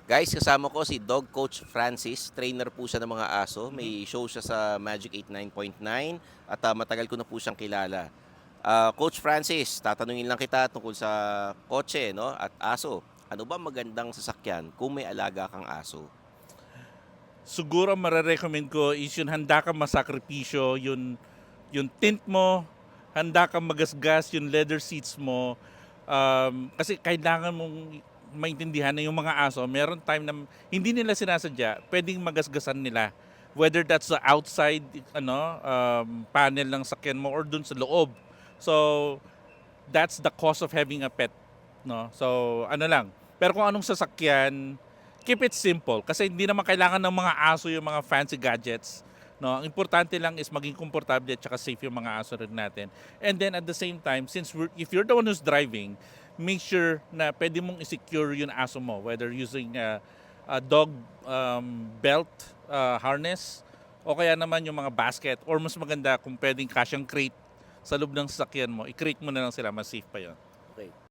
Guys, kasama ko si Dog Coach Francis. Trainer po siya ng mga aso. Mhm. May show siya sa Magic 89.9 at matagal ko na po siyang kilala. Coach Francis, tatanungin lang kita tungkol sa kotse no? At aso. Ano ba magandang sasakyan kung may alaga kang aso? Siguro mare-recommend ko is yung handa kang masakripisyo, yung tint mo, handa kang magasgas yung leather seats mo. Kasi kailangan mong maintindihan na yung mga aso, meron time na hindi nila sinasadya, pwedeng magasgasan nila. Whether that's the outside panel ng sakyan mo or dun sa loob. So, that's the cost of having a pet, no? So, ano lang. Pero kung anong sasakyan, keep it simple kasi hindi naman kailangan ng mga aso yung mga fancy gadgets, no? Ang importante lang is maging komportable at saka safe yung mga aso rin natin. And then at the same time, if you're the one who's driving, make sure na pwede mong i-secure yung aso mo, whether using a dog belt harness o kaya naman yung mga basket, or mas maganda kung pwedeng kasyang crate sa loob ng sasakyan mo, i-crate mo na lang sila, mas safe pa yon. Okay.